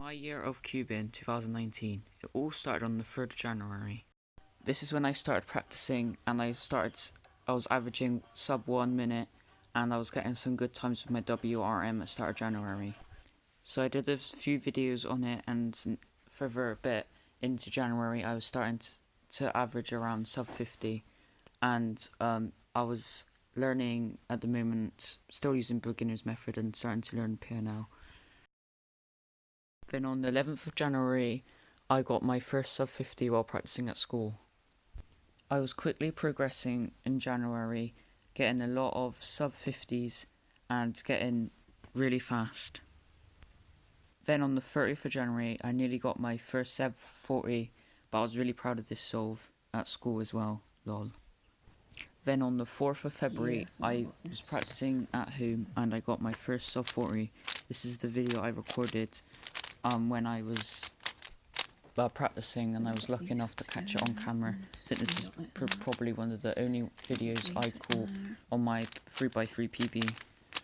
My year of cubing 2019, it all started on the 3rd of January. This is when I started practicing and I was averaging sub 1 minute and I was getting some good times with my WRM at the start of January. So I did a few videos on it, and further a bit into January I was starting to average around sub 50, and I was learning at the moment, still using beginner's method and starting to learn PNL. Then on the 11th of January, I got my first sub 50 while practicing at school. I was quickly progressing in January, getting a lot of sub 50s and getting really fast. Then on the 30th of January, I nearly got my first sub 40, but I was really proud of this solve at school as well, lol. Then on the 4th of February, I was practicing at home and I got my first sub 40. This is the video I recorded when I was practicing, and I was lucky enough to catch it on camera. I think this is probably one of the only videos I caught on my 3x3 PB.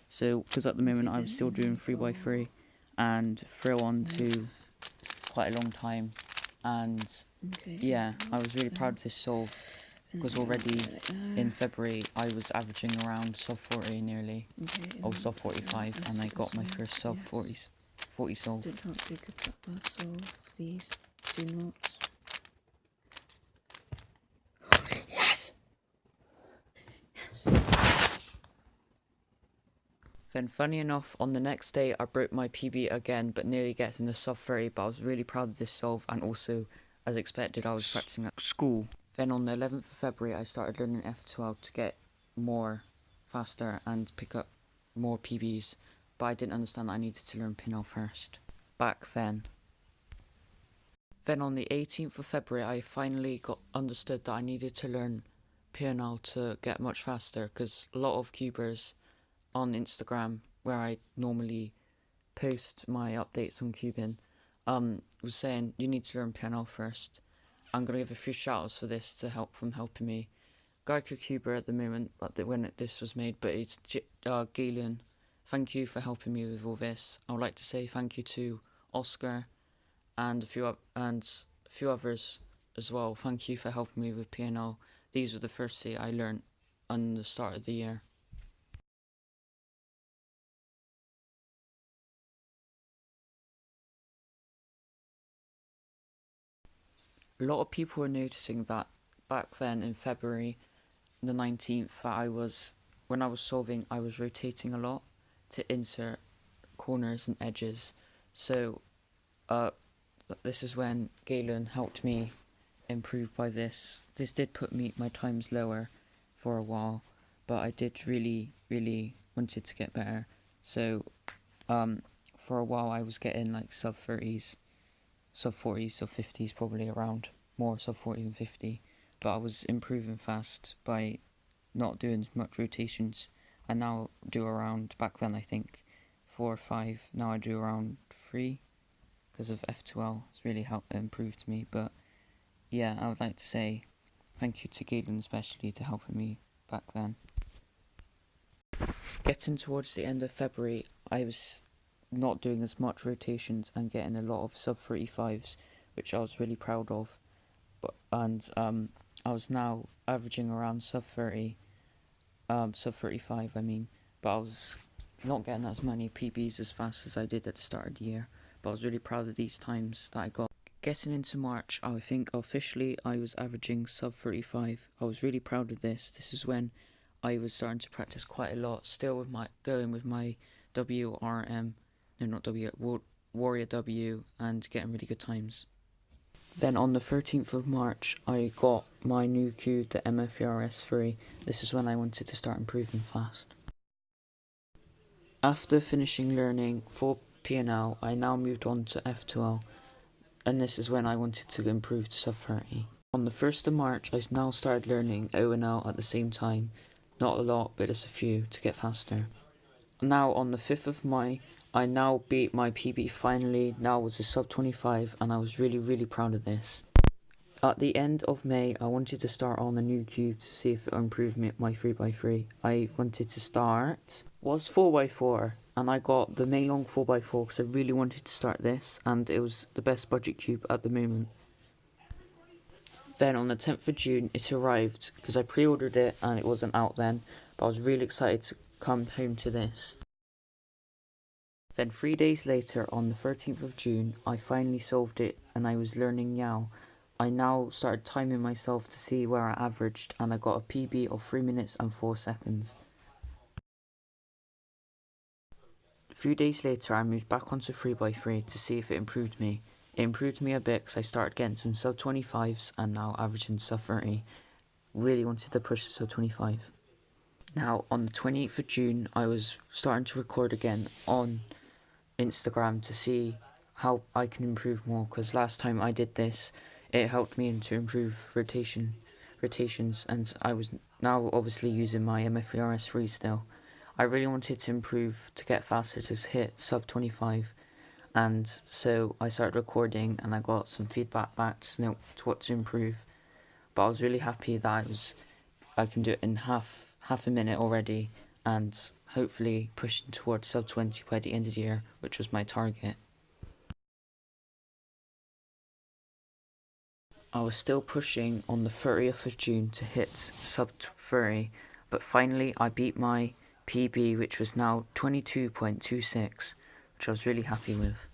So, because at the moment I was still doing 3x3 and throw on to quite a long time, and yeah, I was really proud of this solve because already in February I was averaging around sub 40 nearly, or sub 45, and I got my first sub 40 solve. Do not pick up a solve, please. Do not. Yes! Yes! Then funny enough, on the next day I broke my PB again, but nearly getting the sub 30, but I was really proud of this solve, and also, as expected, I was practicing at school. Then on the 11th of February I started learning F12 to get more faster and pick up more PBs, but I didn't understand that I needed to learn PNL first. Back then. Then on the 18th of February I finally understood that I needed to learn PNL to get much faster, because a lot of cubers on Instagram, where I normally post my updates on cubing, was saying you need to learn PNL first. I'm going to give a few shoutouts for this to helping me. Geico Cuber at the moment, but when this was made, but it's Galen. Thank you for helping me with all this. I would like to say thank you to Oscar and a few others as well. Thank you for helping me with PNL. These were the first three I learned on the start of the year. A lot of people were noticing that back then in February the 19th, that when I was solving, I was rotating a lot to insert corners and edges. So this is when Galen helped me improve by this. This did put my times lower for a while, but I did really wanted to get better. So for a while I was getting like sub 30s, sub 40s, sub 50s, probably around more sub 40 than 50, but I was improving fast by not doing as much rotations. I now do around, back then I think 4 or 5, now I do around 3 because of F12. It's really improved me. But yeah, I would like to say thank you to Galen especially to helping me back then. Getting towards the end of February, I was not doing as much rotations and getting a lot of sub 35s, which I was really proud of. And I was now averaging around sub 30, sub 35 I mean, but I was not getting as many PBs as fast as I did at the start of the year, but I was really proud of these times that I got. Getting into March, I think officially I was averaging sub 35. I was really proud of this. This is when I was starting to practice quite a lot, still with going with my WRM, no not Warrior W, and getting really good times. Then on the 13th of March, I got my new cube, the MFERS 3. This is when I wanted to start improving fast. After finishing learning for PNL, I now moved on to F12, and this is when I wanted to improve to sub 30. On the 1st of March, I now started learning ONL at the same time. Not a lot, but just a few to get faster. Now on the 5th of May, I now beat my PB finally. Now was a sub 25, and I was really proud of this. At the end of May, I wanted to start on a new cube to see if it would improve my 3x3. I wanted to start was 4x4. and I got the Meilong 4x4 because I really wanted to start this, and it was the best budget cube at the moment. Then on the 10th of June it arrived because I pre-ordered it and it wasn't out then, but I was really excited to come home to this. Then 3 days later, on the 13th of June, I finally solved it and I was learning Yao. I now started timing myself to see where I averaged, and I got a PB of 3 minutes and 4 seconds. A few days later I moved back onto 3x3 to see if it improved me. It improved me a bit because I started getting some sub 25s and now averaging sub 30. Really wanted to push the sub 25. Now on the 28th of June I was starting to record again on Instagram to see how I can improve more, because last time I did this it helped me to improve rotations, and I was now obviously using my MF3RS3 still. I really wanted to improve to get faster to hit sub 25, and so I started recording and I got some feedback back to know what to improve. But I was really happy that I can do it in half a minute already, and hopefully pushing towards sub 20 by the end of the year, which was my target. I was still pushing on the 30th of June to hit sub 30, but finally I beat my PB, which was now 22.26, which I was really happy with.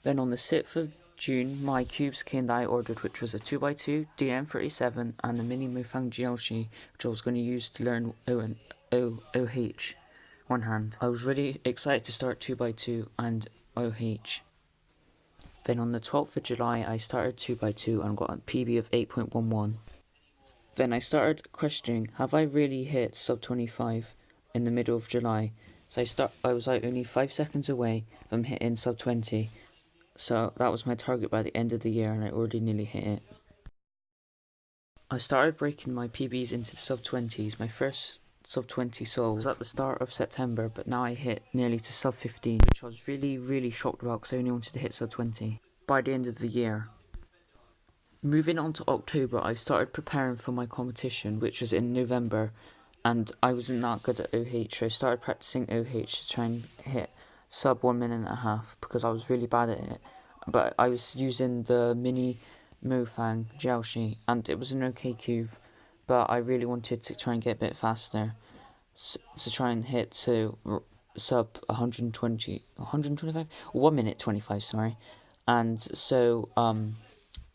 Then on the 6th of June, my cubes came that I ordered, which was a 2x2 DM37 and a mini Mufang Jiaoshi, which I was going to use to learn OH one hand. I was really excited to start 2x2 and OH. Then on the 12th of July, I started 2x2 and got a PB of 8.11. Then I started questioning, have I really hit sub 25 in the middle of July? So I was like only 5 seconds away from hitting sub 20. So that was my target by the end of the year, and I already nearly hit it. I started breaking my PBs into sub 20s. My first sub 20 soul was at the start of September, but now I hit nearly to sub 15, which I was really shocked about because I only wanted to hit sub 20 by the end of the year. Moving on to October, I started preparing for my competition, which was in November, and I wasn't that good at OH, so I started practicing OH to try and hit sub 1 minute and a half because I was really bad at it. But I was using the mini Mofang Jiaoshi, and it was an okay cube, but I really wanted to try and get a bit faster, to try and hit to sub 125, 1 minute 25, sorry. And so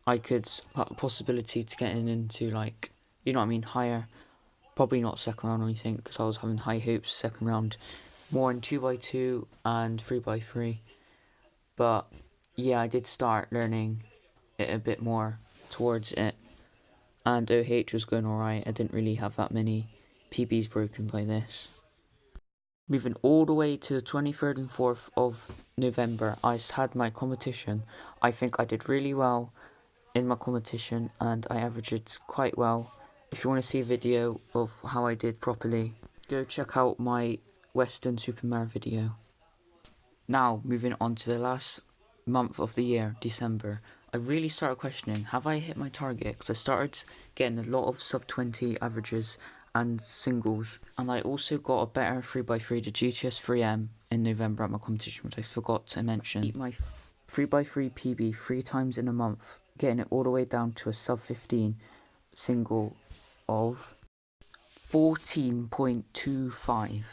I could have a possibility to getting into, like, you know what I mean, higher, probably not second round or anything, because I was having high hopes second round, more in 2x2 and 3x3. But yeah, I did start learning it a bit more towards it, and OH was going alright. I didn't really have that many PBs broken by this. Moving all the way to the 23rd and 4th of November, I had my competition. I think I did really well in my competition and I averaged quite well. If you want to see a video of how I did properly, go check out my Western Supermare video. Now, moving on to the last month of the year, December, I really started questioning, have I hit my target? Because I started getting a lot of sub 20 averages and singles, and I also got a better 3x3 to GTS 3M in November at my competition, which I forgot to mention. I beat my 3x3 PB 3 times in a month, getting it all the way down to a sub 15 single of 14.25,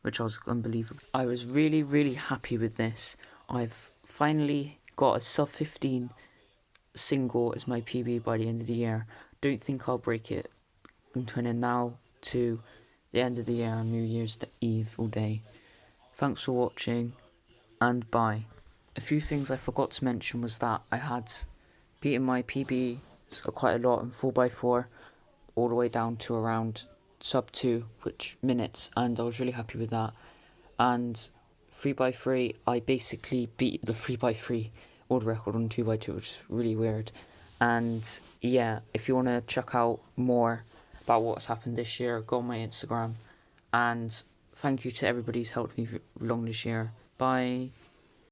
which was unbelievable. I was really happy with this. I've finally got a sub 15 single as my PB by the end of the year. Don't think I'll break it. I'm turning now to the end of the year on New Year's Eve all day. Thanks for watching, and bye. A few things I forgot to mention was that I had beaten my PB quite a lot in 4x4, all the way down to around sub 2 minutes, and I was really happy with that. And 3x3, I basically beat the 3x3 world record on 2x2, which is really weird. And yeah, if you want to check out more about what's happened this year, go on my Instagram. And thank you to everybody who's helped me along this year. Bye.